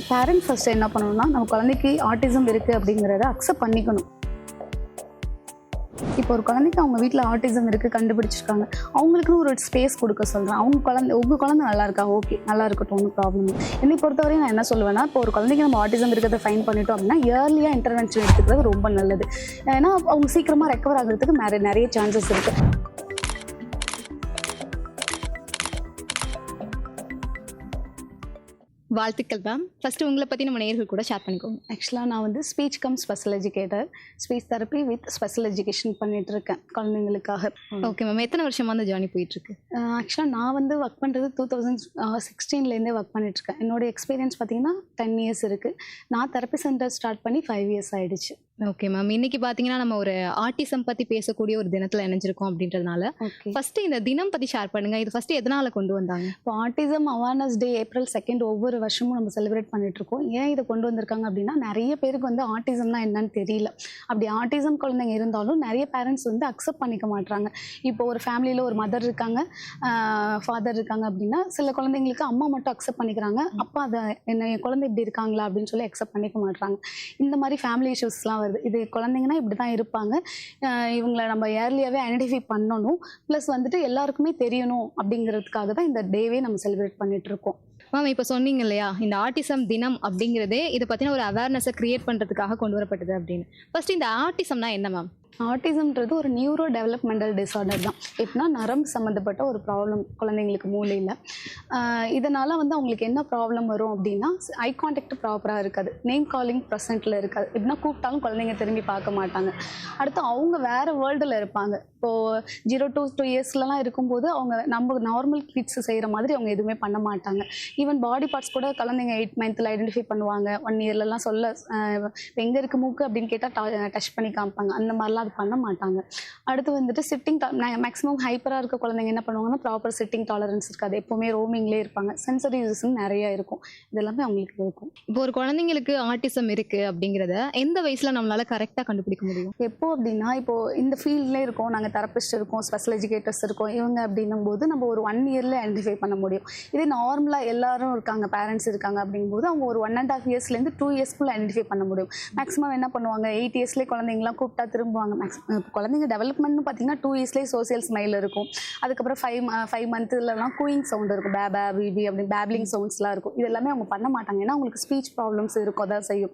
Parents first என்ன பண்ணணும்னா, நம்ம குழந்தைக்கு ஆட்டிசம் இருக்குது அப்படிங்கிறத அக்செப்ட் பண்ணிக்கணும். இப்போ ஒரு குழந்தைக்கு அவங்க வீட்டில் ஆட்டிசம் இருக்குது கண்டுபிடிச்சிருக்காங்க, அவங்களுக்குன்னு ஒரு ஸ்பேஸ் கொடுக்க சொல்கிறேன். உங்கள் குழந்தை நல்லா இருக்கா, ஓகே நல்லா இருக்கட்டும், ஒன்றும் ப்ராப்ளம் இல்லை. என்னை பொறுத்தவரையும் நான் என்ன சொல்லுவேன்னா, இப்போ ஒரு குழந்தைக்கு நம்ம ஆட்டிசம் இருக்கிறத ஃபைன் பண்ணிட்டோம் அப்படின்னா இயர்லியாக இன்டர்வென்ஷன் எடுத்துக்கிறது ரொம்ப நல்லது. ஏன்னா அவங்க சீக்கிரமாக ரெக்கவர் ஆகிறதுக்கு நிறைய சான்சஸ் இருக்குது. வாழ்த்துக்கள் மேம். ஃபர்ஸ்ட் உங்களை பற்றி நம்ம நேயர்கள் கூட ஷேர் பண்ணிக்கோங்க. ஆக்சுவலாக நான் வந்து speech come special educator, speech therapy with special education பண்ணிட்டு இருக்கேன் குழந்தைங்களுக்காக. ஓகே மேம், எத்தனை வருஷமா அந்த ஜேர்னி போயிட்டுருக்கு? ஆக்சுவலாக நான் வந்து ஒர்க் பண்ணுறது 2016 ஒர்க் பண்ணிட்டுருக்கேன். என்னோட எக்ஸ்பீரியன்ஸ் பார்த்தீங்கன்னா 10 இயர்ஸ் இருக்குது. நான் தெரப்பி சென்டர் ஸ்டார்ட் பண்ணி 5 இயர்ஸ் ஆகிடுச்சு. ஓகே மேம், இன்னைக்கு பார்த்தீங்கன்னா நம்ம ஒரு ஆட்டிசம் பற்றி பேசக்கூடிய ஒரு தினத்தில் இணைஞ்சிருக்கோம் அப்படின்றதுனால ஃபர்ஸ்ட் இந்த தினம் பற்றி ஷேர் பண்ணுங்க. இது ஃபர்ஸ்ட் எதனால கொண்டு வந்தாங்க? இப்போ ஆட்டிசம் அவேர்னஸ் டே April 2 ஒவ்வொரு வருஷமும் நம்ம செலிப்ரேட் பண்ணிட்டு இருக்கோம். ஏன் இதை கொண்டு வந்திருக்காங்க அப்படின்னா, நிறைய பேருக்கு வந்து ஆட்டிசம்னா என்னன்னு தெரியல. அப்படி ஆட்டிசம் குழந்தைங்க இருந்தாலும் நிறைய பேரண்ட்ஸ் வந்து அக்செப்ட் பண்ணிக்க மாட்டாங்க. இப்போ ஒரு ஃபேமிலியில் ஒரு மதர் இருக்காங்க, ஃபாதர் இருக்காங்க அப்படின்னா, சில குழந்தைங்களுக்கு அம்மா மட்டும் அக்செப்ட் பண்ணிக்கிறாங்க, அப்பா அதை என் குழந்தை இப்படி இருக்காங்களா அப்படின்னு சொல்லி அக்செப்ட் பண்ணிக்க மாட்டாங்க. இந்த மாதிரி ஃபேமிலி இஷ்யூஸ்லாம் வருது. இது குழந்தைங்கன்னா இப்படி தான் இருப்பாங்க, இவங்களை நம்ம ஏர்லியாகவே ஐடென்டிஃபை பண்ணணும், ப்ளஸ் வந்துட்டு எல்லாருக்குமே தெரியணும் அப்படிங்கிறதுக்காக தான் இந்த டேவே நம்ம செலிப்ரேட் பண்ணிட்டு இருக்கோம். மேம், இப்போ சொன்னீங்க இல்லையா, இந்த ஆட்டிசம் தினம் அப்படிங்கிறதே இதை பற்றின ஒரு அவேர்னஸை கிரியேட் பண்ணுறதுக்காக கொண்டு வரப்பட்டது அப்படின்னு. ஃபர்ஸ்ட் இந்த ஆட்டிசம்னா என்ன மேம்? ஆட்டிசம்ன்றது ஒரு நியூரோ டெவலப்மெண்டல் டிஸார்டர் தான். எப்படின்னா நரம்பு சம்மந்தப்பட்ட ஒரு ப்ராப்ளம் குழந்தைங்களுக்கு மூளையில். இதனால் வந்து அவங்களுக்கு என்ன ப்ராப்ளம் வரும் அப்படின்னா, ஐ கான்டாக்ட் ப்ராப்பராக இருக்காது, நேம் காலிங் ப்ரெசென்ட்டில் இருக்காது. எப்படின்னா கூப்பிட்டாலும் குழந்தைங்க திரும்பி பார்க்க மாட்டாங்க. அடுத்து அவங்க வேறு வேர்ல்டில் இருப்பாங்க. இப்போது 0 to 2 இயர்ஸ்லலாம் இருக்கும்போது அவங்க நம்ம நார்மல் கிட்ஸ் செய்கிற மாதிரி அவங்க எதுவுமே பண்ண மாட்டாங்க. ஈவன் பாடி பார்ட்ஸ் கூட குழந்தைங்க 8 மந்த்தில் ஐடென்டிஃபை பண்ணுவாங்க. 1 இயர்லலாம் சொல்ல எங்கே இருக்குது மூக்கு அப்படின்னு கேட்டால் டச் பண்ணி காமிப்பாங்க. அந்த மாதிரிலாம் அது பண்ண மாட்டாங்க. அடுத்து வந்துட்டு சிட்டிங் மேக்ஸிமம் ஹைப்பராக இருக்க குழந்தைங்க என்ன பண்ணுவாங்கன்னா, ப்ராப்பர் சிட்டிங் டாலரன்ஸ் இருக்காது, எப்போவுமே ரோமிங்லேயே இருப்பாங்க, சென்சரி யூசஸ் நிறையா இருக்கும். இதெல்லாமே அவங்களுக்கு இருக்கும். இப்போ ஒரு குழந்தைங்களுக்கு ஆட்டிசம் இருக்குது அப்படிங்கிறத எந்த வயசில் நம்மளால கரெக்டாக கண்டுபிடிக்க முடியும்? எப்போ அப்படின்னா, இப்போது இந்த ஃபீல்ட்லேயே இருக்கோம், நாங்கள் தெரப்பிஸ்ட் இருக்கோம், ஸ்பெஷல் எஜுகேட்டர்ஸ் இருக்கோம், இவங்க அப்படின்னும் போது நம்ம ஒரு 1 இயரில் ஐடென்டிஃபை பண்ண முடியும். இதே நார்மலாக எல்லாரும் இருக்காங்க, பேரண்ட்ஸ் இருக்காங்க அப்படிங்கும்போது அவங்க ஒரு 1.5 இயர்ஸ்லேருந்து 2 இயர்ஸ்க்குள்ளே ஐடென்டிஃபை பண்ண முடியும். மேக்ஸிமம் என்ன பண்ணுவாங்க, 8 இயர்ஸ்லேயே குழந்தைங்களாம் கூப்பிட்டா திரும்புவாங்க. குழந்தைங்க டெவலப்மெண்ட்னு பார்த்தீங்கன்னா 2 இயர்ஸ்லேயே சோசியல் ஸ்மைல் இருக்கும். அதுக்கப்புறம் 5 மந்த்லலாம் கூயிங் சவுண்ட் இருக்கும், பேபா பிபி அப்படி பேப்லிங் சவுண்ட்ஸ்லாம் இருக்கும். இது எல்லாமே அவங்க பண்ண மாட்டாங்க, ஏன்னா அவங்களுக்கு ஸ்பீச் ப்ராப்ளம்ஸ் இருக்கும், அதான் செய்யும்.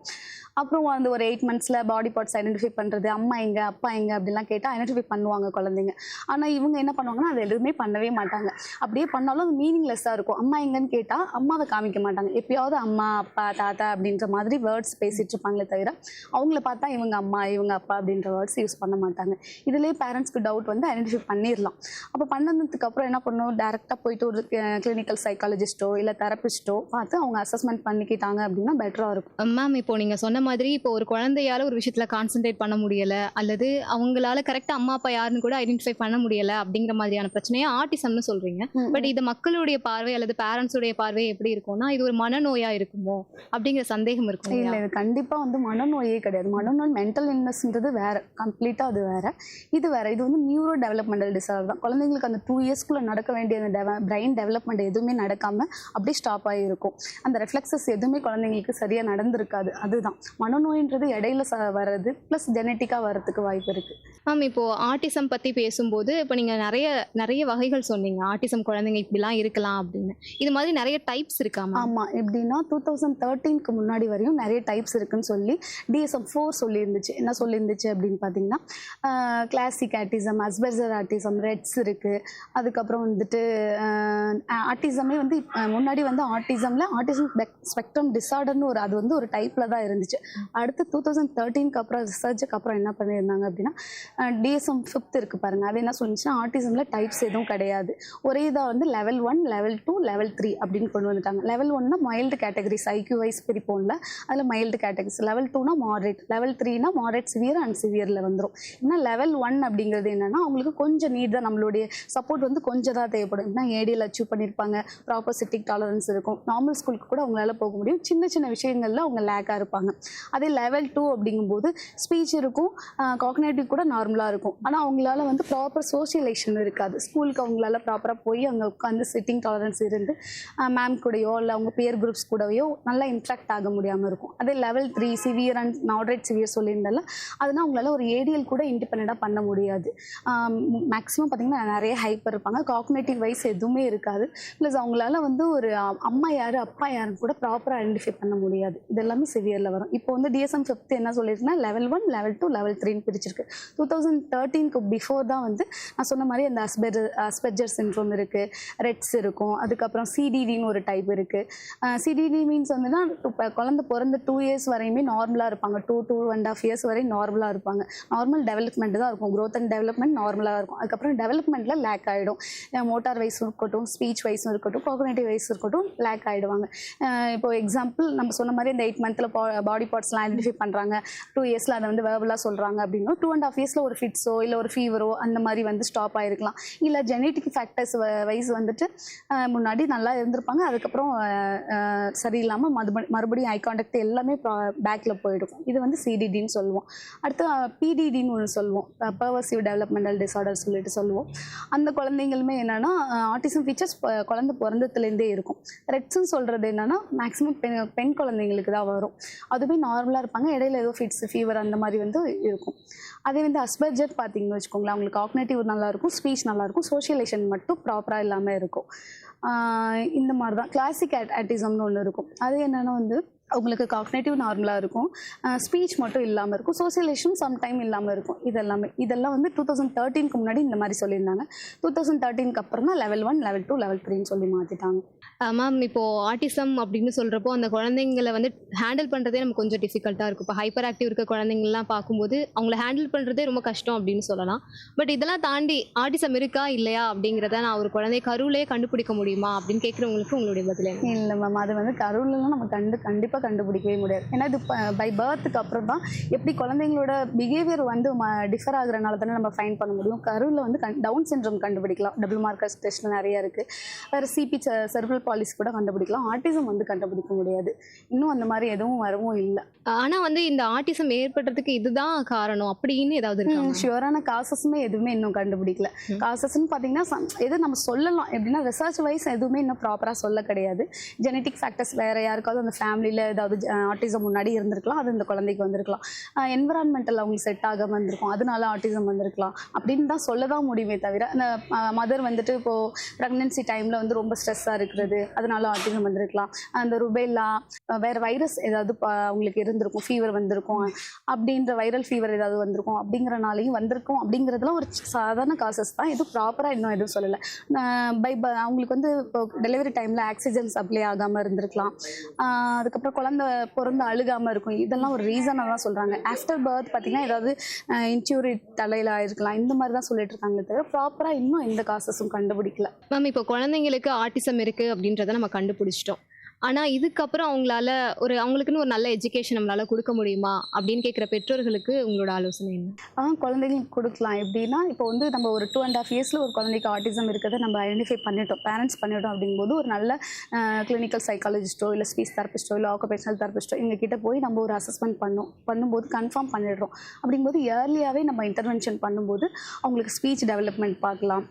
அப்புறம் வந்து ஒரு 8 மந்த்ஸில் பாடி பார்ட்ஸ் ஐடென்டிஃபை பண்ணுறது, அம்மா எங்கே அப்பா எங்கே அப்படிலாம் கேட்டால் ஐடென்டிஃபை பண்ணுவாங்க குழந்தைங்க. ஆனால் இவங்க என்ன பண்ணுவாங்கன்னா, அது எதுவுமே பண்ணவே மாட்டாங்க. அப்படியே பண்ணாலும் அது மீனிங்லெஸ்ஸாக இருக்கும். அம்மா எங்கன்னு கேட்டால் அம்மாவை காமிக்க மாட்டாங்க, எப்பயாவது அம்மா அப்பா தாத்தா அப்படின்ற மாதிரி வேர்ட்ஸ் பேசிகிட்டு இருப்பாங்களே தவிர அவங்கள பார்த்தா இவங்க அம்மா இவங்க அப்பா அப்படின்ற வேர்ட்ஸ் யூஸ் பண்ண மாட்டாங்க. இதிலே பேரண்ட்ஸ்க்கு டவுட் வந்து ஐடென்டிஃபை பண்ணிடலாம். அப்போ பண்ணதுக்கப்புறம் என்ன பண்ணணும், டேரெக்டாக போயிட்டு ஒரு கிளினிக்கல் சைக்காலஜிஸ்ட்டோ இல்லை தெரப்பிஸ்ட்டோ பார்த்து அவங்க அசஸ்மெண்ட் பண்ணிக்கிட்டாங்க அப்படின்னா பெட்டராக இருக்கும். மேம், இப்போ நீங்கள் சொன்ன மாதிரி இப்போ ஒரு குழந்தையால ஒரு விஷயத்துல கான்சென்ட்ரேட் பண்ண முடியல, அல்லது அவங்களால கரெக்டா அம்மா அப்பா யாருன்னு கூட ஐடென்டிஃபை பண்ண முடியல அப்படிங்கிற மாதிரியான பிரச்சனையை ஆட்டிசம்னு சொல்றீங்க. பட் இது மக்களுடைய பார்வை அல்லது பேரண்ட்ஸுடைய பார்வை எப்படி இருக்கும்னா, இது ஒரு மனநோயா இருக்குமோ அப்படிங்கிற சந்தேகம் இருக்கும். இல்லை, இது கண்டிப்பாக வந்து மனநோயே கிடையாது. மனநோய் மென்டல் இல்னஸ்ன்றது வேறு, கம்ப்ளீட்டாக அது வேறு, இது வேறு. இது வந்து நியூரோ டெவலப்மெண்டல் டிஸார்டர் தான். குழந்தைங்களுக்கு அந்த 2 இயர்ஸ்க்குள்ளே நடக்க வேண்டிய அந்த பிரெயின் டெவலப்மெண்ட் எதுவுமே நடக்காமல் அப்படியே ஸ்டாப் ஆகிருக்கும். அந்த ரெஃப்ளெக்ஸஸ் எதுவுமே குழந்தைங்களுக்கு சரியாக நடந்திருக்காது. அதுதான் மனநோயின்றது இடையில வர்றது, ப்ளஸ் ஜெனட்டிக்காக வர்றதுக்கு வாய்ப்பு இருக்குது. மேம், இப்போது ஆட்டிசம் பற்றி பேசும்போது இப்போ நீங்கள் நிறைய வகைகள் சொன்னீங்க, ஆட்டிசம் குழந்தைங்க இப்படிலாம் இருக்கலாம் அப்படின்னு. இது மாதிரி நிறைய டைப்ஸ் இருக்காமா? ஆமாம், எப்படின்னா 2013க்கு முன்னாடி வரையும் நிறைய டைப்ஸ் இருக்குன்னு சொல்லி DSM-4 சொல்லியிருந்துச்சு. என்ன சொல்லியிருந்துச்சு அப்படின்னு பார்த்தீங்கன்னா, கிளாசிக் ஆட்டிசம், அஸ்பெர்ஜர் ஆட்டிசம், ரெட்ஸ் இருக்குது. அதுக்கப்புறம் வந்துட்டு ஆட்டிசமே வந்து முன்னாடி வந்து ஆட்டிசம் ஸ்பெக்ட்ரம் டிஸார்டர்னு அது வந்து ஒரு டைப்பில் தான் இருந்துச்சு. அடுத்து 2013க்கு அப்புறம் ரிசர்ச்சுக்கு அப்புறம் என்ன பண்ணியிருந்தாங்க அப்படின்னா, DSM-5 இருக்குது பாருங்கள், அது என்ன சொல்லிச்சுன்னா, ஆட்டிசமில் டைப்ஸ் எதுவும் கிடையாது, ஒரே இதாக வந்து லெவல் 1, லெவல் 2, லெவல் 3 அப்படின்னு கொண்டு வந்துட்டாங்க. லெவல் 1னா மைல்டு கேட்டகரிஸ், IQ வைஸ் பிரிப்போம்ல, அதில் மைல்டு கேட்டகரிஸ். லெவல் 2னா மாடரேட், லெவல் 3னா மாடரேட் சிவியர் அண்ட் சிவியரில் வந்துடும். ஏன்னா லெவல் 1 அப்படிங்கிறது என்னென்னா, அவங்களுக்கு கொஞ்சம் நீட் தான், நம்மளுடைய சப்போர்ட் வந்து கொஞ்சம் தான் தேவைப்படும். ஏன்னா ஏடியில் அச்சீவ் பண்ணியிருப்பாங்க, ப்ராப்பர் சிட்டிங் டாலரன்ஸ் இருக்கும், நார்மல் ஸ்கூலுக்கு கூட அவங்களால போக முடியும், சின்ன சின்ன விஷயங்களில் அவங்க லேக்காக இருப்பாங்க. அதே லெவல் 2 அப்படிங்கும்போது ஸ்பீச் இருக்கும், காக்னேட்டிவ் கூட நார்மலாக இருக்கும். ஆனால் அவங்க அவங்களால வந்து ப்ராப்பர் சோஷியலைசேஷன் இருக்காது. ஸ்கூலுக்கு அவங்களால ப்ராப்பராக போய் அங்கே உட்காந்து சிட்டிங் டாலரன்ஸ் இருந்து மேம் கூடயோ இல்லை அவங்க பியர் குரூப்ஸ் கூடயோ நல்லா இன்ட்ராக்ட் ஆக முடியாமல் இருக்கும். அதே level 3 severe and moderate severe சொல்லியிருந்தால அதனால் அவங்களால ஒரு ஏடிஎல் கூட இண்டிபெண்ட்டாக பண்ண முடியாது. மேக்ஸிமம் பார்த்திங்கன்னா நிறைய ஹைப்பர் இருப்பாங்க, காக்னேட்டிவ் வைஸ் எதுவுமே இருக்காது. ப்ளஸ் அவங்களால வந்து ஒரு அம்மா யார் அப்பா யாருன்னு கூட ப்ராப்பராக ஐடென்டிஃபை பண்ண முடியாது. இது எல்லாமே சிவியரில் வரும். இப்போ வந்து DSM 5th என்ன சொல்லியிருக்குன்னா லெவல் 1 லெவல் 2 லெவல் 3ன்னு பிரிச்சிருக்கு. 2013க்கு பிஃபோர் தான் வந்து நான் சொன்ன மாதிரி அந்த அஸ்பெர்ஜர் சிண்ட்ரோம் இருக்குது, ரெட்ஸ் இருக்கும், அதுக்கப்புறம் CDDன்னு ஒரு டைப் இருக்குது. CDD மீன்ஸ் வந்துன்னா இப்போ குழந்தை பிறந்த 2 இயர்ஸ் வரையுமே நார்மலாக இருப்பாங்க. 2.5 இயர்ஸ் வரை நார்மலாக இருப்பாங்க. நார்மல் டெவலப்மெண்ட் தான் இருக்கும், க்ரோத் அண்ட் டெவலப்மெண்ட் நார்மலாக இருக்கும். அதுக்கப்புறம் டெவலப்மெண்ட்டில் லேக் ஆகிடும். மோட்டார் வைஸும் இருக்கட்டும், ஸ்பீச் வைஸும் இருக்கட்டும், காக்னேட்டிவ் வைஸ் இருக்கட்டும், லேக் ஆகிடுவாங்க. இப்போ எக்ஸாம்பிள் நம்ம சொன்ன மாதிரி இந்த 8 மந்த்தில் பாடி பார்ட்ஸ்லாம் ஐடென்டிஃபை பண்ணுறாங்க, 2 இயர்ஸில் அதை வந்து வேர்பலாக சொல்கிறாங்க அப்படின்னா 2.5 இயர்ஸில் ஒரு ஃபிட்ஸோ இல்லை ஒரு ஃபீவரோ அந்த மாதிரி வந்து ஸ்டாப் ஆகிருக்கலாம். இல்லை ஜெனட்டிக் ஃபேக்டர்ஸ் வைஸ் வந்துட்டு முன்னாடி நல்லா இருந்திருப்பாங்க, அதுக்கப்புறம் சரியில்லாமல் மறுபடியும் ஐ கான்டாக்ட் எல்லாமே பேக்கில் போயிடும். இது வந்து CDDன்னு சொல்லுவோம். அடுத்து PDDன்னு ஒன்று சொல்லுவோம், பர்வசிவ் டெவலப்மெண்டல் டிஸார்டர் சொல்லிட்டு சொல்லுவோம். அந்த குழந்தைங்களுமே என்னென்னா ஆட்டிசம் ஃபீச்சர்ஸ் குழந்தை பிறந்ததுலேருந்தே இருக்கும். ரெட்ஸ்ன்னு சொல்கிறது என்னென்னா மேக்ஸிமம் பெண் குழந்தைங்களுக்கு தான் வரும். அதுவே நார்மலாக இருப்பாங்க, இடையில ஏதோ ஃபிட்ஸ் ஃபீவர் அந்த மாதிரி வந்து இருக்கும். அதே வந்து அஸ்பெர்ஜர் பார்த்தீங்கன்னு வச்சுக்கோங்களேன், அவங்களுக்கு காக்னேட்டிவ் நல்லாயிருக்கும், ஸ்பீச் நல்லாயிருக்கும், சோஷியலைசேஷன் மட்டும் ப்ராப்பராக இல்லாமல் இருக்கும். இந்த மாதிரி தான் கிளாசிக் ஆட்டிசம்னு ஒன்று இருக்கும். அது என்னென்னா வந்து அவங்களுக்கு காக்னேட்டிவ் நார்மலாக இருக்கும், ஸ்பீச் மட்டும் இல்லாமல் இருக்கும், சோசியலைசேஷன் சம்டைம் இல்லாமல் இருக்கும். இதெல்லாம் வந்து 2013க்கு முன்னாடி இந்த மாதிரி சொல்லியிருந்தாங்க. 2013க்கு அப்புறம் தான் லெவல் 1 லெவல் 2 லெவல் 3ன்னு சொல்லி மாற்றிட்டாங்க. மேம் இப்போது ஆட்டிசம் அப்படின்னு சொல்கிறப்போ அந்த குழந்தைங்களை வந்து ஹேண்டில் பண்ணுறதே நமக்கு கொஞ்சம் டிஃபிகல்ட்டாக இருக்கும். இப்போ ஹைப்பர் ஆக்டிவ் இருக்க குழந்தைங்கள்லாம் பார்க்கும்போது அவங்கள ஹேண்டில் பண்ணுறதே ரொம்ப கஷ்டம் அப்படின்னு சொல்லலாம். பட் இதெல்லாம் தாண்டி ஆட்டிசம் இருக்கா இல்லையா அப்படிங்கிறத நான் ஒரு குழந்தை கருவிலே கண்டுபிடிக்க முடியுமா அப்படின்னு கேட்குறவங்களுக்கு உங்களுடைய பதில் என்ன? இல்லை மேம், அது வந்து கருவிலலாம் நம்ம கண்டிப்பாக கண்டுபிடிக்கவே முடியாது. ஏன்னா இது பை பர்த்துக்கு அப்புறம் தான் எப்படி குழந்தைங்களோட பிஹேவியர் வந்து டிஃபர் ஆகுறதுனால தானே நம்ம ஃபைன் பண்ண முடியும். கருவில் வந்து டவுன் சிண்ட்ரோம் கண்டுபிடிக்கலாம், டபுள் மார்க்கர்ஸ் டெஸ்ட் நிறைய இருக்குது, வேறு CP செரிப்ரல் பாலிசி கூட கண்டுபிடிக்கலாம். ஆட்டிசம் வந்து கண்டுபிடிக்க முடியாது, இன்னும் அந்த மாதிரி எதுவும் வரவும் இல்லை. ஆனால் வந்து இந்த ஆட்டிசம் ஏற்படுறதுக்கு இதுதான் காரணம் அப்படின்னு ஏதாவது இருக்கு? ஷியூரான காசஸுமே எதுவுமே இன்னும் கண்டுபிடிக்கல. காசஸ்ன்னு பார்த்தீங்கன்னா எது நம்ம சொல்லலாம் எப்படின்னா ரிசர்ச் வைஸ் எதுவுமே இன்னும் ப்ராப்பராக சொல்ல கிடையாது. ஜெனட்டிக் ஃபேக்டர்ஸ் வேறு யாருக்காவது அந்த ஃபேமிலியில் ஏதாவது ஆட்டிசம் முன்னாடி இருந்திருக்கலாம், அது இந்த குழந்தைக்கு வந்திருக்கலாம். என்விரான்மெண்டல் அவங்களுக்கு செட் ஆகாமல் இருந்திருக்கும், அதனால ஆட்டிசம் வந்திருக்கலாம் அப்படின்னு தான் சொல்ல தான் முடியுமே தவிர, அந்த மதர் வந்துட்டு இப்போது ப்ரெக்னென்சி டைமில் வந்து ரொம்ப ஸ்ட்ரெஸ்ஸாக இருக்கிறது அதனால ஆட்டிசம் வந்திருக்கலாம். அந்த ருபேலா வேறு வைரஸ் ஏதாவது அவங்களுக்கு இருந்திருக்கும், ஃபீவர் வந்திருக்கும், அப்படின்ற வைரல் ஃபீவர் ஏதாவது வந்திருக்கும் அப்படிங்கிறனாலையும் வந்திருக்கும். அப்படிங்கிறதுலாம் ஒரு சாதாரண காசஸ் தான், எதுவும் ப்ராப்பராக இன்னும் எதுவும் சொல்லலை. அவங்களுக்கு வந்து இப்போ டெலிவரி டைமில் ஆக்சிஜன் சப்ளை ஆகாமல் இருந்திருக்கலாம், அதுக்கப்புறம் குழந்தை பிறந்து அழுகாமல் இருக்கும். இதெல்லாம் ஒரு ரீசனாக தான் சொல்கிறாங்க. ஆஃப்டர் பர்த் பார்த்திங்கன்னா ஏதாவது இன்ஜூரி தலையில் ஆயிருக்கலாம், இந்த மாதிரி தான் சொல்லிட்டு இருக்காங்களே தவிர ப்ராப்பராக இன்னும் எந்த காசஸும் கண்டுபிடிக்கல. மேம் இப்போ குழந்தைங்களுக்கு ஆட்டிசம் இருக்குது அப்படின்றத நம்ம கண்டுபிடிச்சிட்டோம். ஆனால் இதுக்கப்புறம் அவங்களுக்குன்னு ஒரு நல்ல எஜுகேஷன் நம்மளால் கொடுக்க முடியுமா அப்படின்னு கேட்குற பெற்றோர்களுக்கு உங்களோட ஆலோசனை என்ன? குழந்தைங்களுக்கு கொடுக்கலாம். எப்படின்னா இப்போ வந்து நம்ம ஒரு 2.5 இயர்ஸில் ஒரு குழந்தைக்கு ஆட்டிசம் இருக்கிறத நம்ம ஐடென்டிஃபை பண்ணிட்டோம், பேரண்ட்ஸ் பண்ணிட்டோம். அப்படிங்கும்போது ஒரு நல்ல கிளினிக்கல் சைக்காலஜிஸ்ட்டோ இல்லை ஸ்பீச் தெரபிஸ்ட்டோ இல்லை ஆக்குபேஷனல் தெரபிஸ்ட்டோ இவங்ககிட்ட போய் நம்ம ஒரு அசஸ்மெண்ட் பண்ணும்போது கன்ஃபார்ம் பண்ணிடுறோம். அப்படிங்கும்போது இயர்லியாகவே நம்ம இன்டர்வென்ஷன் பண்ணும்போது அவங்களுக்கு ஸ்பீச் டெவலப்மெண்ட் பார்க்கலாம்,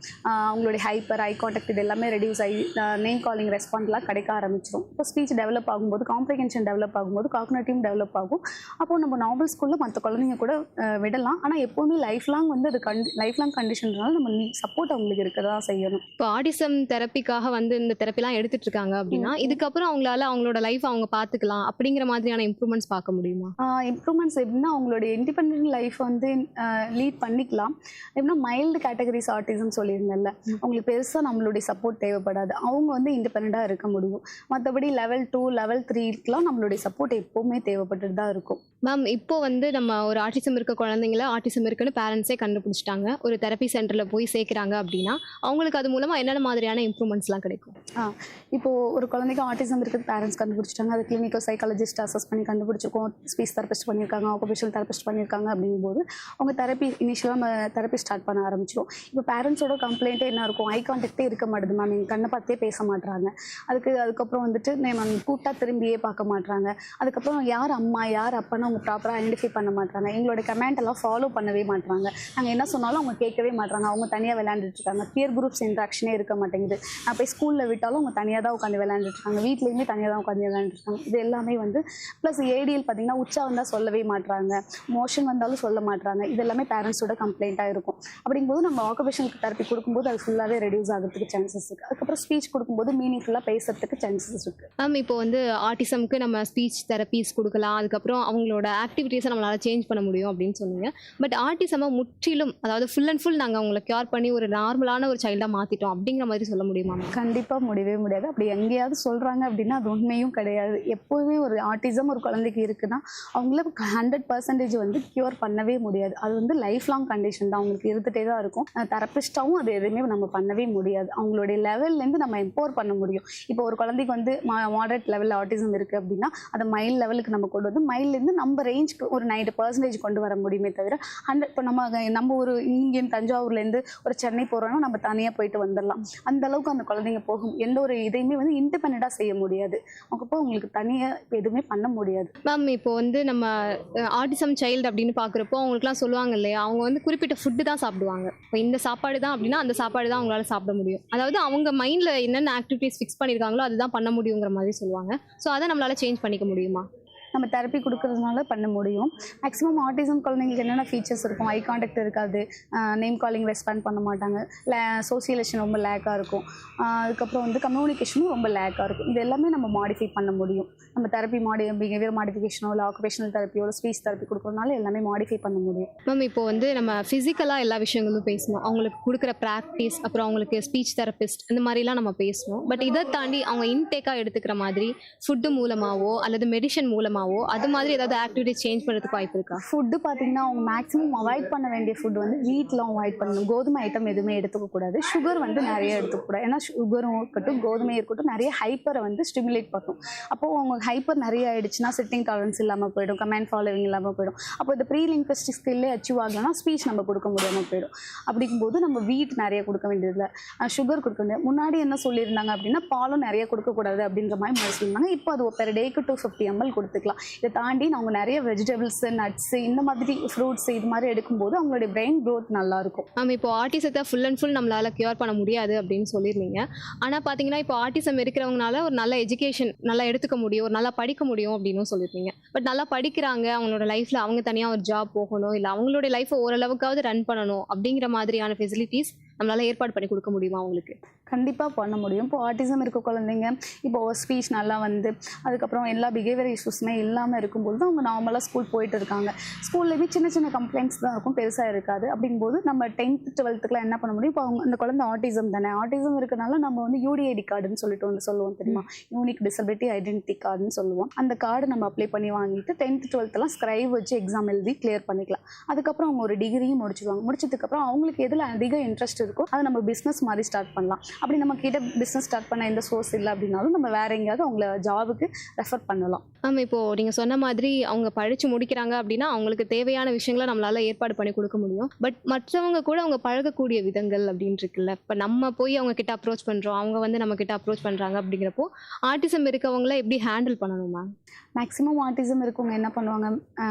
அவங்களுடைய ஹைப்பர் ஐ கான்டாக்ட் இது எல்லாமே ரெடியூஸ் ஆகி நேம் காலிங் ரெஸ்பான்ஸ்லாம் கிடைக்க ஆரம்பிச்சிடும். இப்போ ஸ்பீச் டெவலப் ஆகும்போது, காம்ப்ரிஹென்ஷன் டெவலப் ஆகும்போது, காக்னேட்டிவ் டெவலப் ஆகும். அப்போது நம்ம நார்மல் ஸ்கூலில் மற்ற குழந்தைங்க கூட விடலாம். ஆனால் எப்போவுமே லைஃப் லாங் வந்து அது லைஃப் லாங் கண்டிஷன்றனால நம்ம சப்போர்ட் அவங்களுக்கு இருக்கதா செய்யணும். இப்போ ஆட்டிசம் தெரப்பிக்காக வந்து இந்த தெரப்பிலாம் எடுத்துட்டு இருக்காங்க அப்படின்னா இதுக்கப்புறம் அவங்களோட லைஃப் அவங்க பார்த்துக்கலாம் அப்படிங்கிற மாதிரியான இம்ப்ரூவ்மெண்ட்ஸ் பார்க்க முடியுமா? இம்ப்ரூவ்மெண்ட்ஸ் எப்படின்னா அவங்களுடைய இண்டிபெண்டன்ட் லைஃப் வந்து லீட் பண்ணிக்கலாம். எப்படின்னா மைல்டு கேட்டகரிஸ் ஆட்டிசம் சொல்லியிருந்தேன்ல, அவங்களுக்கு பெருசாக நம்மளுடைய சப்போர்ட் தேவைப்படாது, அவங்க வந்து இண்டிபெண்ட்டாக இருக்க முடியும். மற்றபடி லெவல் 2 லெவல் 3க்குலாம் நம்மளுடைய சப்போர்ட் எப்போவுமே தேவைப்பட்டுட்டு தான் இருக்கும். மேம் இப்போ வந்து நம்ம ஒரு ஆட்டிசம் இருக்க குழந்தைங்கள ஆட்டிசம் இருக்குன்னு பேரண்ட்ஸே கண்டுபிடிச்சிட்டாங்க, ஒரு தெரப்பி சென்டரில் போய் சேர்க்குறாங்க அப்படின்னா அவங்களுக்கு அது மூலமாக என்னென்ன மாதிரியான இம்ப்ரூவ்மெண்ட்ஸ்லாம் கிடைக்கும்? இப்போது ஒரு குழந்தைக்கு ஆட்டிசம் இருக்குது பேரண்ட்ஸ் கண்டுபிடிச்சிட்டாங்க, அது கிளினிக்கல் சைக்காலஜிஸ்ட் அசஸ் பண்ணி கண்டுபிடிச்சிருக்கோம், ஸ்பீச் தெரபிஸ்ட் பண்ணியிருக்காங்க, ஆக்குபேஷனல் தெரபிஸ்ட் பண்ணியிருக்காங்க. அப்படிங்கும்போது அவங்க இனிஷியலாக நம்ம தெரப்பி ஸ்டார்ட் பண்ண ஆரம்பிச்சிடும். இப்போ பேரண்ட்ஸோட கம்ப்ளைண்ட்டே என்ன இருக்கும், ஐ கான்டாக்டே இருக்க மாட்டேது மேம், எங்கள் கண்ணை பார்த்தே பேச மாட்டுறாங்க. அதுக்கப்புறம் வந்துட்டு நம்ம கூப்பிட்டா திரும்பியே பார்க்க மாட்றாங்க. அதுக்கப்புறம் யார் அம்மா யார் அப்பான்னு அவங்க ப்ராப்பராக ஐடென்டிஃபை பண்ண மாட்றாங்க. எங்களோட கமெண்ட் எல்லாம் ஃபாலோ பண்ணவே மாட்றாங்க. நாங்கள் என்ன சொன்னாலும் அவங்க கேட்கவே மாட்றாங்க. அவங்க தனியாக விளையாண்டுட்டு இருக்காங்க. பியர் குரூப்ஸ் இன்ட்ராக்ஷனே இருக்க மாட்டேங்குது. நான் போய் ஸ்கூலில் விட்டாலும் அவங்க தனியாக தான் உட்காந்து விளையாண்டுட்டு இருக்காங்க. வீட்லேயுமே தனியாக தான் உட்காந்து விளையாண்டுட்டு இருக்காங்க. இது எல்லாமே வந்து ப்ளஸ் ஏடிஎல் பார்த்தீங்கன்னா உச்சா வந்தால் சொல்லவே மாட்றாங்க. மோஷன் வந்தாலும் சொல்ல மாட்றாங்க. இது எல்லாமே பேரண்ட்ஸோட கம்ப்ளைண்ட்டாக இருக்கும். அப்படிங்கும்போது நம்ம ஆக்குபேஷனல் தெரப்பி கொடுக்கும்போது அது ஃபுல்லாகவே ரெடியூஸ் ஆகிறதுக்கு சான்சஸ் இருக்குது. அதுக்கப்புறம் ஸ்பீச் கொடுக்கும்போது மீனிங்ஃபுல்லாக பேசுறதுக்கு சான்சஸ் இருக்குது. மேம் இப்போ வந்து ஆட்டிசம்க்கு நம்ம ஸ்பீச் தெரப்பீஸ் கொடுக்கலாம், அதுக்கப்புறம் அவங்களோட ஆக்டிவிட்டீஸை நம்மளால் சேஞ்ச் பண்ண முடியும் அப்படின்னு சொன்னீங்க. பட் ஆட்டிசமை முற்றிலும் அதாவது ஃபுல் அண்ட் ஃபுல் நாங்கள் அவங்களை கியூர் பண்ணி ஒரு நார்மலான ஒரு சைல்டாக மாற்றிட்டோம் அப்படிங்கிற மாதிரி சொல்ல முடியுமா மேம்? கண்டிப்பாக முடியவே முடியாது. அப்படி எங்கேயாவது சொல்கிறாங்க அப்படின்னா அது உண்மையும் கிடையாது. எப்போதுமே ஒரு ஆட்டிசம் ஒரு குழந்தைக்கு இருக்குன்னா அவங்கள 100% வந்து க்யூர் பண்ணவே முடியாது. அது வந்து லைஃப் லாங் கண்டிஷன் தான், அவங்களுக்கு இருந்துகிட்டே தான் இருக்கும். தெரப்பிஸ்ட்டாகவும் அது எதுவுமே நம்ம பண்ணவே முடியாது. அவங்களுடைய லெவல்லேருந்து நம்ம எம்பவர் பண்ண முடியும். இப்போ ஒரு குழந்தைக்கு வந்து மாடரேட் லெவலில் ஆட்டிசம் இருக்குது அப்படின்னா அதை மைல்ட் லெவலுக்கு நம்ம கொண்டு வந்து மைல்ட்லேருந்து நம்ம ரேஞ்சுக்கு ஒரு 90% கொண்டு வர முடியுமே தவிர 100 இப்போ நம்ம ஒரு இங்கேயும் தஞ்சாவூர்லேருந்து ஒரு சென்னை போகிறோன்னா நம்ம தனியாக போயிட்டு வந்துடலாம். அந்த அளவுக்கு அந்த குழந்தைங்க போகும். எந்த ஒரு இதையுமே வந்து இண்டிபெண்ட்டாக செய்ய முடியாது. அப்போ உங்களுக்கு தனியாக எதுவுமே பண்ண முடியாது. மேம் இப்போ வந்து நம்ம ஆட்டிசம் சைல்டு அப்படின்னு பார்க்குறப்போ அவங்களுக்குலாம் சொல்லுவாங்க இல்லையா, அவங்க வந்து குறிப்பிட்ட ஃபுட்டு தான் சாப்பிடுவாங்க. இப்போ இந்த சாப்பாடு தான் அப்படின்னா அந்த சாப்பாடு தான் அவங்களால சாப்பிட முடியும். அதாவது அவங்க மைண்டில் என்னென்ன ஆக்டிவிட்டீஸ் ஃபிக்ஸ் பண்ணியிருக்காங்களோ அதுதான் பண்ண முடியுங்கிற மாதிரி சொல்லுவாங்க. ஸோ அதை நம்மளால் சேஞ்ச் பண்ணிக்க முடியுமா? நம்ம தெரப்பி கொடுக்கறதுனால பண்ண முடியும். மேக்ஸிமம் ஆட்டிசம் குழந்தைங்களுக்கு என்னென்ன ஃபீச்சர்ஸ் இருக்கும், ஐ கான்டாக்ட் இருக்காது, நேம் காலிங் ரெஸ்பாண்ட் பண்ண மாட்டாங்க, சோசியலேஷன் ரொம்ப லேக்காக இருக்கும், அதுக்கப்புறம் வந்து கம்யூனிகேஷனும் ரொம்ப லேக்காக இருக்கும். இது எல்லாமே நம்ம மாடிஃபை பண்ண முடியும். நம்ம தெரப்பி பிஹேவியர் மாடிஃபிகேஷனோ இல்லை ஆக்குபேஷனல் தெரப்பியோ இல்லை ஸ்பீச் தெரப்பி கொடுக்கறதுனால எல்லாமே மாடிஃபை பண்ண முடியும். மேம் இப்போ வந்து நம்ம ஃபிசிக்கலாக எல்லா விஷயங்களும் பேசணும், அவங்களுக்கு கொடுக்குற ப்ராக்டிஸ், அப்புறம் அவங்களுக்கு ஸ்பீச் தெரபிஸ்ட் இந்த மாதிரிலாம் நம்ம பேசணும். பட் இதை தாண்டி அவங்க இன்டேக்காக எடுத்துக்கிற மாதிரி ஃபுட்டு மூலமாகவோ அல்லது மெடிசன் மூலமாகவோ அது மாதிரி ஏதாவது ஆக்டிவிட்டிஸ் சேஞ்ச் பண்ணுறதுக்கு வாய்ப்பு இருக்கா? ஃபுட்டு பார்த்தீங்கன்னா அவங்க மேக்ஸிமம் அவாய்ட் பண்ண வேண்டிய ஃபுட் வந்து வீட்டில் அவாய்ட் பண்ணணும். கோதுமை ஐட்டம் எதுவுமே எடுத்துக்கக்கூடாது. சுகர் வந்து நிறைய எடுத்துக்கக்கூடாது. ஏன்னா சுகரும் இருக்கட்டும் கோதுமை இருக்கட்டும் நிறைய ஹைப்பரை வந்து ஸ்டிமுலேட் பண்ணும். அப்போது அவங்க ஹைப்பர் நிறைய ஆகிடுச்சுன்னா சிட்டிங் டாலரன்ஸ் இல்லாமல் போயிடும், கமாண்ட் ஃபாலோவிங் இல்லாமல் போயிடும். அப்போ இந்த ப்ரீ லிங்குவிஸ்டிக் ஸ்கில்லே அச்சீவ் ஆகலைன்னா ஸ்பீச் நம்ம கொடுக்க முடியாமல் போயிடும். அப்படிங்கும்போது நம்ம வீட் நிறைய கொடுக்க வேண்டியதில்லை, சுகர் கொடுக்க வேண்டியது. முன்னாடி என்ன சொல்லியிருந்தாங்க அப்படின்னா பாலும் நிறைய கொடுக்கக்கூடாது அப்படின்ற மாதிரி சொல்லியிருந்தாங்க. இப்போ அது பெர் டேக்கு 250 ml கொடுத்துக்கலாம். இதை தாண்டி அவங்க நிறைய வெஜிடபிள்ஸ் நட்ஸ் இந்த மாதிரி ஃப்ரூட்ஸ் இது மாதிரி எடுக்கும்போது அவங்களுடைய பிரெயின் க்ரோத் நல்லாயிருக்கும். மேம் இப்போ ஆட்டிசத்தை ஃபுல் அண்ட் ஃபுல் நம்மளால் கியூர் பண்ண முடியாது அப்படின்னு சொல்லியிருந்தீங்க. ஆனால் பார்த்தீங்கன்னா இப்போ ஆட்டிசம் இருக்கிறவங்கனால ஒரு நல்ல எஜுகேஷன் நல்லா எடுத்துக்க முடியும், ஒரு நல்லா படிக்க முடியும் அப்படின்னு சொல்லியிருந்தீங்க. பட் நல்லா படிக்கிறாங்க, அவங்களோட லைஃப்பில் அவங்க தனியாக ஒரு ஜாப் போகணும், இல்லை அவங்களுடைய லைஃப்பை ஓரளவுக்காவது ரன் பண்ணணும் அப்படிங்கிற மாதிரியான ஃபெசிலிட்டிஸ் நம்மளால் ஏற்பாடு பண்ணி கொடுக்க முடியுமா அவங்களுக்கு? கண்டிப்பாக பண்ண முடியும். இப்போ ஆட்டிசம் இருக்க குழந்தைங்க இப்போ ஸ்பீச் நல்லா வந்து அதுக்கப்புறம் எல்லா பிஹேவியர் இஷ்யூஸுமே இல்லாமல் இருக்கும்போது தான் அவங்க நார்மலாக ஸ்கூல் போயிட்டு இருக்காங்க. ஸ்கூல்லேயுமே சின்ன சின்ன கம்ப்ளைண்ட்ஸ் தான் இருக்கும், பெருசாக இருக்காது. அப்படிங்கும்போது நம்ம 10th 12th என்ன பண்ண முடியும், இப்போ அவங்க அந்த குழந்தை ஆட்டிசம் தானே, ஆட்டிசம் இருக்கனால நம்ம வந்து யூடிஐடி கார்டுன்னு சொல்லிட்டு வந்து சொல்லுவோம் தெரியுமா, யூனிக் டிசபிலிட்டி ஐடென்டிட்டி கார்டுன்னு சொல்லுவோம். அந்த கார்டு நம்ம அப்ளை பண்ணி வாங்கிட்டு 10th 12th ஸ்கிரைப் வச்சு எக்ஸாம் எழுதி கிளியர் பண்ணிக்கலாம். அதுக்கப்புறம் அவங்க ஒரு டிகிரியும் முடிச்சுடுவாங்க. முடிச்சதுக்கப்புறம் அவங்களுக்கு எதில் அதிக இன்ட்ரெஸ்ட் இருக்கோ அதை நம்ம பிஸ்னஸ் மாதிரி ஸ்டார்ட் பண்ணலாம். அப்படி நம்ம கிட்ட பிஸ்னஸ் ஸ்டார்ட் பண்ண எந்த சோர்ஸ் இல்லை அப்படின்னாலும் நம்ம வேற எங்கேயாவது அவங்கள ஜாபுக்கு ரெஃபர் பண்ணலாம். மேம் இப்போ நீங்கள் சொன்ன மாதிரி அவங்க படித்து முடிக்கிறாங்க அப்படின்னா அவங்களுக்கு தேவையான விஷயங்களை நம்மளால் ஏற்பாடு பண்ணி கொடுக்க முடியும். பட் மற்றவங்க கூட அவங்க பழகக்கூடிய விதங்கள் அப்படின்னு இருக்குல்ல, இப்போ நம்ம போய் அவங்க கிட்ட அப்ரோச் பண்ணுறோம், அவங்க வந்து நம்ம கிட்ட அப்ரோச் பண்ணுறாங்க அப்படிங்கிறப்போ ஆட்டிசம் இருக்கவங்கள எப்படி ஹேண்டில் பண்ணணும் மேம்? மேக்ஸிமம் ஆட்டிசம் இருக்கவங்க என்ன பண்ணுவாங்க,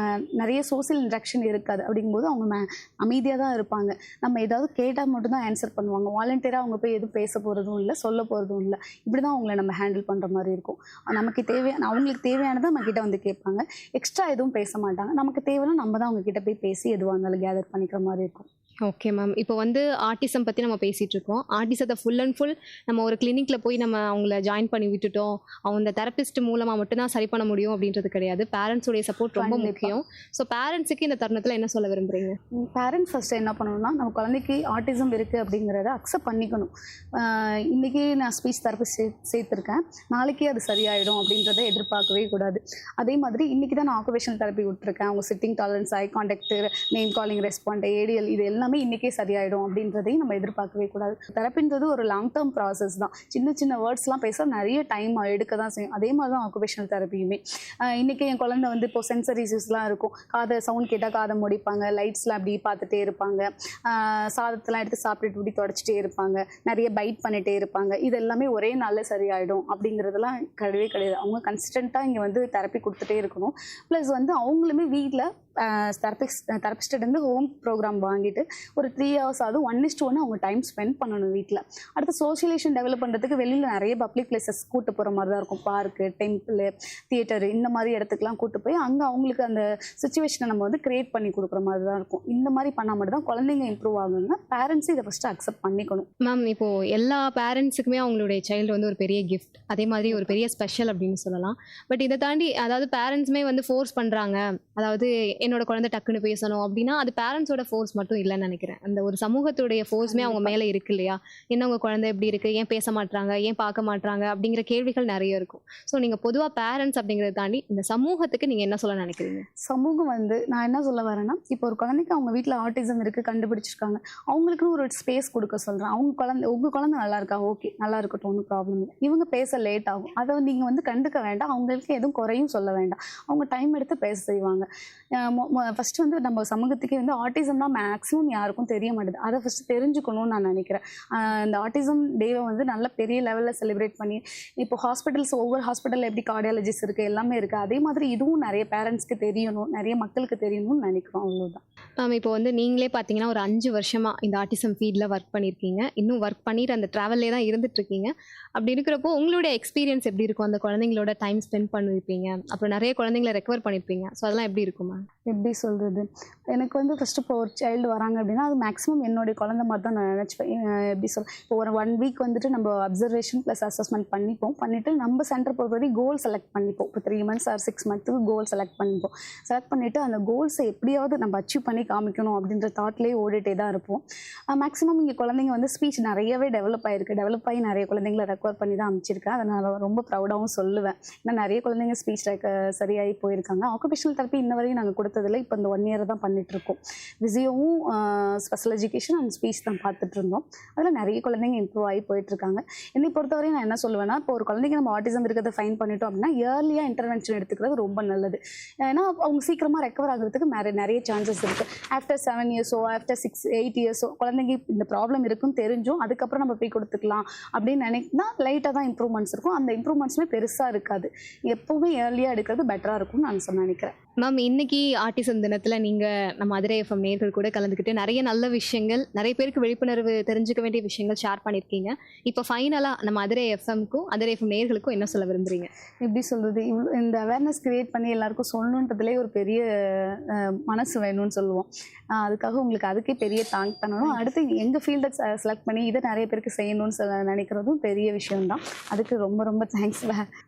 நிறைய சோசியல் இன்ட்ராக்ஷன் இருக்காது. அப்படிங்கும்போது அவங்க அமைதியாக தான் இருப்பாங்க. நம்ம ஏதாவது கேட்டால் மட்டும்தான் ஆன்சர் பண்ணுவாங்க. வாலண்டியராக அவங்க போய் எதுவும் பேச போகிறதும் இல்லை, சொல்ல போகிறதும் இல்லை. இப்படி தான் அவங்கள நம்ம ஹேண்டில் பண்ணுற மாதிரி இருக்கும். நமக்கு அவங்களுக்கு தேவையானதை நம்ம கிட்ட வந்து கேட்பாங்க. எக்ஸ்ட்ரா எதுவும் பேச மாட்டாங்க. நமக்கு தேவைன்னா நம்ம தான் அவங்க கிட்ட போய் பேசி எதுவாக இருந்தாலும் கேதர் பண்ணிக்கிற மாதிரி இருக்கும். ஓகே மேம், இப்போ வந்து ஆட்டிசம் பற்றி நம்ம பேசிகிட்டு இருக்கோம். ஆட்டிசத்தை ஃபுல் அண்ட் ஃபுல் நம்ம ஒரு கிளினிக்கில் போய் நம்ம அவங்கள ஜாயின் பண்ணி விட்டுட்டோம், அவங்க தெரபிஸ்ட் மூலமாக மட்டும்தான் சரி பண்ண முடியும் அப்படின்றது கிடையாது. பேரண்ட்ஸுடைய சப்போர்ட் ரொம்ப முக்கியம். ஸோ பேரண்ட்ஸுக்கு இந்த தருணத்தில் என்ன சொல்ல விரும்புகிறீங்க? பேரண்ட்ஸ் ஃபஸ்ட்டு என்ன பண்ணணும்னா நம்ம குழந்தைக்கு ஆட்டிசம் இருக்குது அப்படிங்கிறத அக்செப்ட் பண்ணிக்கணும். இன்றைக்கி நான் ஸ்பீச் தெரபிஸ்ட் சேர்த்துருக்கேன், நாளைக்கே அது சரியாயிடும் அப்படின்றத எதிர்பார்க்கவே கூடாது. அதே மாதிரி இன்றைக்கி தான் நான் ஆக்குபேஷனல் தெரப்பி விட்டுருக்கேன். அவங்க sitting tolerance, eye contact, name calling respond, ADL இது எல்லாம் எல்லாமே இன்றைக்கே சரியாயிடும் அப்படின்றதையும் நம்ம எதிர்பார்க்கவே கூடாது. தெரப்பின்றது ஒரு லாங் டேர்ம் ப்ராசஸ் தான். சின்ன சின்ன வேர்ட்ஸ்லாம் பேச நிறைய டைம் எடுக்க தான் செய்யும். அதே மாதிரி தான் ஆக்குபேஷனல் தெரப்பியுமே. இன்றைக்கி என் குழந்தை வந்து இப்போ சென்சரி இஷ்யூஸ்லாம் இருக்கும். காதை சவுண்ட் கேட்டால் காதை முடிப்பாங்க, லைட்ஸ்லாம் அப்படி பார்த்துட்டே இருப்பாங்க, சாதத்தெல்லாம் எடுத்து சாப்பிட்டுட்டு இப்படி தொடச்சிட்டே இருப்பாங்க, நிறைய பைட் பண்ணிகிட்டே இருப்பாங்க. இது எல்லாமே ஒரே நாளில் சரியாயிடும் அப்படிங்கிறதுலாம் கிடையவே கிடையாது. அவங்க கன்சிஸ்டண்ட்டாக இங்கே வந்து தெரப்பி கொடுத்துட்டே இருக்கணும். ப்ளஸ் வந்து அவங்களுமே வீட்டில் தெரபிஸ்ட்டு ஹோம் ப்ரோக்ராம் வாங்கிட்டு ஒரு 3 hours ஆகுது 1:1 அவங்க டைம் ஸ்பெண்ட் பண்ணணும் வீட்டில். அடுத்து சோஷியலைசேஷன் டெவலப் பண்ணுறதுக்கு வெளியில் நிறைய பப்ளிக் பிளேசஸ் கூட்டு போகிற மாதிரி தான் இருக்கும். பார்க்கு, டெம்பிள், தியேட்டரு இந்த மாதிரி இடத்துக்குலாம் கூட்டு போய் அங்கே அவங்களுக்கு அந்த சுச்சுவேஷனை நம்ம வந்து க்ரியேட் பண்ணி கொடுக்குற மாதிரி தான் இருக்கும். இந்த மாதிரி பண்ணால் மட்டும் தான் குழந்தைங்க இம்ப்ரூவ் ஆகுங்க. பேரண்ட்ஸும் இதை ஃபஸ்ட்டு அக்செப்ட் பண்ணிக்கணும். மேம், இப்போது எல்லா பேரண்ட்ஸுக்குமே அவங்களுடைய சைல்டு வந்து ஒரு பெரிய கிஃப்ட், அதே மாதிரி ஒரு பெரிய ஸ்பெஷல் அப்படின்னு சொல்லலாம். பட் இதை தாண்டி அதாவது பேரண்ட்ஸுமே வந்து ஃபோர்ஸ் பண்ணுறாங்க, அதாவது என்னோட குழந்தை டக்குன்னு பேசணும் அப்படின்னா அது பேரண்ட்ஸோட ஃபோர்ஸ் மட்டும் இல்லைன்னு நினைக்கிறேன். அந்த ஒரு சமூகத்துடைய ஃபோர்ஸுமே அவங்க மேலே இருக்கு இல்லையா? என்ன உங்கள் குழந்தை எப்படி இருக்குது, ஏன் பேச மாட்றாங்க, ஏன் பார்க்க மாட்றாங்க அப்படிங்கிற கேள்விகள் நிறைய இருக்கும். ஸோ நீங்கள் பொதுவாக பேரண்ட்ஸ் அப்படிங்கிறத தாண்டி இந்த சமூகத்துக்கு நீங்கள் என்ன சொல்ல நினைக்கிறீங்க? சமூகம் வந்து நான் என்ன சொல்ல வரேன்னா, இப்போ ஒரு குழந்தைக்கு அவங்க வீட்டில் ஆட்டிசம் இருக்குது கண்டுபிடிச்சிருக்காங்க, அவங்களுக்குன்னு ஒரு ஸ்பேஸ் கொடுக்க சொல்கிறேன். உங்கள் குழந்தை நல்லா இருக்கா, ஓகே நல்லா இருக்கட்டும், ஒன்றும் ப்ராப்ளம் இல்லை. இவங்க பேச லேட் ஆகும், அதை நீங்கள் வந்து கண்டுக்க வேண்டாம். அவங்களுக்கு எதுவும் குறையும் சொல்ல வேண்டாம். அவங்க டைம் எடுத்து பேச செய்வாங்க. ஃபஸ்ட்டு வந்து நம்ம சமூகத்துக்கே வந்து ஆட்டிசம்னா மேக்ஸிமம் யாருக்கும் தெரிய மாட்டேது. அதை ஃபஸ்ட்டு தெரிஞ்சுக்கணும்னு நான் நினைக்கிறேன். இந்த ஆட்டிசம் டேவை வந்து நல்ல பெரிய லெவலில் செலிப்ரேட் பண்ணி இப்போ ஹாஸ்பிட்டல்ஸ் ஒவ்வொரு ஹாஸ்பிட்டலில் எப்படி கார்டியாலஜிஸ்ட் இருக்குது எல்லாமே இருக்குது, அதே மாதிரி இதுவும் நிறைய பேரண்ட்ஸ்க்கு தெரியணும், நிறைய மக்களுக்கு தெரியணும்னு நினைக்கிறோம். அவ்வளோதான். மேம், இப்போ வந்து நீங்களே பார்த்தீங்கன்னா ஒரு 5 வருஷமாக இந்த ஆட்டிசம் ஃபீல்டில் ஒர்க் பண்ணியிருக்கீங்க, இன்னும் ஒர்க் பண்ணிட்டு அந்த ட்ராவல்லே தான் இருந்துகிட்ருக்கீங்க. அப்படி இருக்கிறப்போ உங்களுடைய எக்ஸ்பீரியன்ஸ் எப்படி இருக்கும்? அந்த குழந்தைங்களோட டைம் ஸ்பெண்ட் பண்ணியிருப்பீங்க, அப்புறம் நிறைய குழந்தைங்களை ரெக்கவர் பண்ணியிருப்பீங்க. ஸோ அதெல்லாம் எப்படி இருக்குமா? எப்படி சொல்கிறது, எனக்கு வந்து ஃபஸ்ட்டு இப்போ ஒரு சைல்டு வராங்க அப்படின்னா அது மேக்ஸிமம் என்னுடைய குழந்தை மாதிரி தான் நான் நினச்சிப்பேன். எப்படி இப்போ ஒரு 1 வீக் வந்துட்டு நம்ம அப்சர்வேஷன் ப்ளஸ் அசஸ்மெண்ட் பண்ணிவிட்டு நம்ம சென்டர் பொறுத்தவரை கோல் செலக்ட் பண்ணிப்போம். இப்போ 3 months ஆர் 6 months கோல் செலக்ட் பண்ணிவிட்டு அந்த கோல்ஸை எப்படியாவது நம்ம அச்சீவ் பண்ணி காமிக்கணும் அப்படின்ற தாட்லேயே ஓடிட்டே தான் இருப்போம். மேக்ஸிமம் இங்கே குழந்தைங்க வந்து ஸ்பீச் நிறையவே டெவலப் ஆகி நிறைய குழந்தைங்களை ரெக்கவர் பண்ணி தான் அமைச்சிருக்கேன். அதை நான் ரொம்ப ப்ரௌடாகவும் சொல்லுவேன். ஏன்னா நிறைய குழந்தைங்க ஸ்பீச் சரியாகி போயிருக்காங்க. ஆக்குபேஷனல் தெரப்பி இன்ன வரையும் நாங்கள் கொடுத்ததில்லை, இப்போ இந்த 1 year தான் பண்ணிகிட்ருக்கோம். விசியோவும் ஸ்பெஷல் எஜுகேஷன் அண்ட் ஸ்பீச் தான் பார்த்துட்டு இருந்தோம். அதில் நிறைய குழந்தைங்க இம்ப்ரூவ் ஆகி போயிட்டுருக்காங்க. என்னை பொறுத்தவரையும் நான் என்ன சொல்லுவேன்னா, இப்போ ஒரு குழந்தைங்க நம்ம ஆட்டிசம் இருக்கிறத ஃபைன் பண்ணிட்டோம் அப்படின்னா ஏர்லியாக இன்டர்வென்ஷன் எடுத்துக்கிறது ரொம்ப நல்லது. ஏன்னா அவங்க சீக்கிரமாக ரெக்கவர் ஆகிறதுக்கு நிறைய சான்சஸ் இருக்குது. ஆஃப்டர் 7 years ஆஃப்டர் 6-8 years குழந்தைங்க இந்த ப்ராப்ளம் இருக்குன்னு தெரிஞ்சும் அதுக்கப்புறம் நம்ம போய் கொடுத்துக்கலாம் அப்படின்னு நினைக்கினா லைட்டாக தான் இம்ப்ரூவ்மெண்ட்ஸ் இருக்கும். அந்த இம்ப்ரூவ்மெண்ட்ஸுமே பெருசாக இருக்காது. எப்போவுமே ஏர்லியாக எடுக்கிறது பெட்டராக இருக்கும்னு நான் நினைக்கிறேன். மேம், இன்னைக்கு ஆட்டிசம் தினத்தில் நீங்கள் நம்ம மதுரை எஃப்எம் நேயர்கள் கூட கலந்துக்கிட்டு நிறைய நல்ல விஷயங்கள், நிறைய பேருக்கு விழிப்புணர்வு தெரிஞ்சுக்க வேண்டிய விஷயங்கள் ஷேர் பண்ணியிருக்கீங்க. இப்போ ஃபைனலாக நம்ம மதுரை எஃப்எம்க்கும் மதுரை எஃப்எம் நேயர்களுக்கும் என்ன சொல்ல விரும்புகிறீங்க? எப்படி சொல்கிறது, இந்த அவேர்னஸ் க்ரியேட் பண்ணி எல்லாருக்கும் சொல்லணுன்றதுலே ஒரு பெரிய மனசு வேணும்னு சொல்லுவோம். அதுக்காக உங்களுக்கு அதுக்கே பெரிய தேங்க் பண்ணணும். அடுத்து எங்கள் ஃபீல்டை செலக்ட் பண்ணி இதை நிறைய பேருக்கு செய்யணும்னு நினைக்கிறதும் பெரிய விஷயம்தான். அதுக்கு ரொம்ப ரொம்ப தேங்க்ஸ்.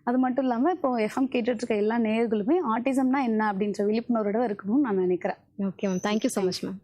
அது மட்டும் இல்லாமல் இப்போ எஃப்எம் கேட்டுட்ருக்க எல்லா நேயர்களுமே ஆட்டிசம்னா என்ன அப்படின்ற விழிப்புணர்வோட இருக்கணும்னு நான் நினைக்கிறேன். Okay ma'am, thank you so much ma'am.